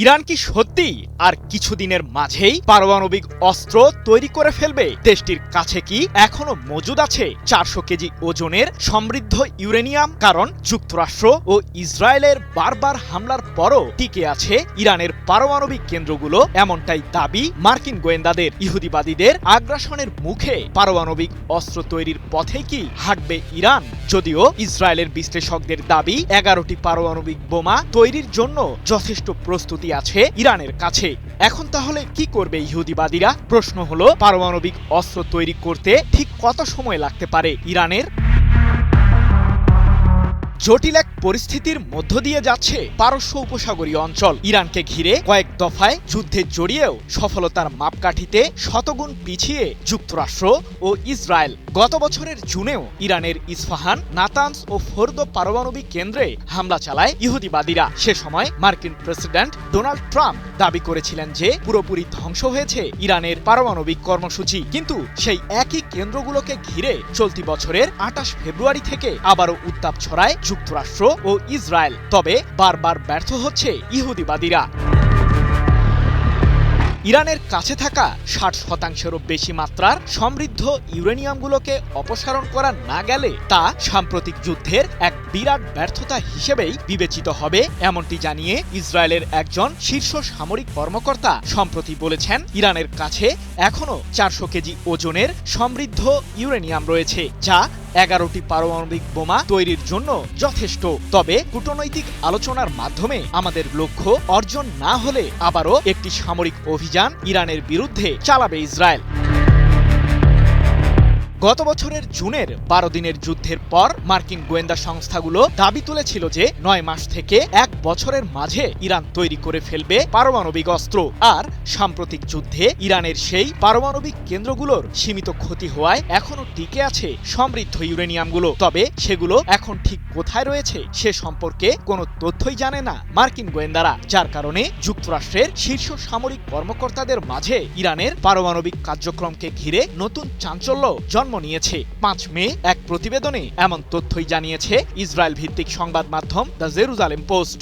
Iran কি সত্যি আর কিছুদিনের মাঝেই পারমাণবিক অস্ত্র তৈরি করে ফেলবে? দেশটির কাছে কি এখনো মজুদ আছে 400 কেজি ওজনের সমৃদ্ধ ইউরেনিয়াম? কারণ যুক্তরাষ্ট্র ও ইসরায়েলের বারবার হামলার পরও টিকে আছে ইরানের পারমাণবিক কেন্দ্রগুলো, এমনটাই দাবি মার্কিন গোয়েন্দাদের। ইহুদিবাদীদের আগ্রাসনের মুখে পারমাণবিক অস্ত্র তৈরির পথে কি হাঁটবে ইরান? যদিও ইসরায়েলের বিশ্লেষকদের দাবি 11টি পারমাণবিক বোমা তৈরির জন্য যথেষ্ট প্রস্তুতি আছে ইরানের কাছে। এখন তাহলে কি করবে ইহুদিবাদীরা? প্রশ্ন হলো, পারমাণবিক অস্ত্র তৈরি করতে ঠিক কত সময় লাগতে পারে ইরানের? জটিল এক পরিস্থিতির মধ্য দিয়ে যাচ্ছে পারস্য উপসাগরীয় অঞ্চল। ইরানকে ঘিরে কয়েক দফায় যুদ্ধে জড়িয়েও সফলতার মাপকাঠিতে শতগুণ পিছিয়ে যুক্তরাষ্ট্র ও ইসরায়েল। গত বছরের জুনেও ইরানের ইস্পাহান, নাতানস ও ফোর্দো পারমাণবিক কেন্দ্রে হামলা চালায় ইহুদিবাদীরা। সে সময় মার্কিন প্রেসিডেন্ট ডোনাল্ড ট্রাম্প দাবি করেছিলেন যে পুরোপুরি ধ্বংস হয়েছে ইরানের পারমাণবিক কর্মসূচি। কিন্তু সেই একই কেন্দ্রগুলোকে ঘিরে চলতি বছরের 28 ফেব্রুয়ারি থেকে আবারও উত্তাপ ছড়ায় যুক্তরাষ্ট্র ও ইসরায়েল। তবে বারবার ব্যর্থ হচ্ছে ইহুদিবাদীরা। ইরানের কাছে থাকা 60%-এরও বেশি মাত্রার সমৃদ্ধ ইউরেনিয়ামগুলোকে অপসারণ করা না গেলে তা সাম্প্রতিক যুদ্ধের এক বিরাট ব্যর্থতা হিসেবেই বিবেচিত হবে, এমনটি জানিয়ে ইসরায়েলের একজন শীর্ষ সামরিক কর্মকর্তা সম্প্রতি বলেছেন, ইরানের কাছে এখনও 400 কেজি ওজনের সমৃদ্ধ ইউরেনিয়াম রয়েছে, যা 11টি পারমাণবিক বোমা তৈরির জন্য যথেষ্ট। তবে কূটনৈতিক আলোচনার মাধ্যমে আমাদের লক্ষ্য অর্জন না হলে আবারও একটি সামরিক অভিযান ইরানের বিরুদ্ধে চালাবে ইসরায়েল। গত বছরের জুনের 12 দিনের যুদ্ধের পর মার্কিন গোয়েন্দা সংস্থাগুলো দাবি তুলেছিল যে 9 মাস থেকে 1 বছরের মাঝে ইরান তৈরি করে ফেলবে পারমাণবিক অস্ত্র। আর সাম্প্রতিক যুদ্ধে ইরানের সেই পারমাণবিক কেন্দ্রগুলোর সীমিত ক্ষতি হওয়ায় এখনো টিকে আছে সমৃদ্ধ ইউরেনিয়ামগুলো। তবে সেগুলো এখন ঠিক কোথায় রয়েছে সে সম্পর্কে কোনো তথ্যই জানে না মার্কিন গোয়েন্দারা, যার কারণে যুক্তরাষ্ট্রের শীর্ষ সামরিক কর্মকর্তাদের মাঝে ইরানের পারমাণবিক কার্যক্রমকে ঘিরে নতুন চাঞ্চল্য জন্ম নিয়েছে। 5 মে এক প্রতিবেদনে এমন তথ্যই জানিয়েছে ইসরায়েল ভিত্তিক সংবাদ মাধ্যম দ্য জেরুজালেম পোস্ট।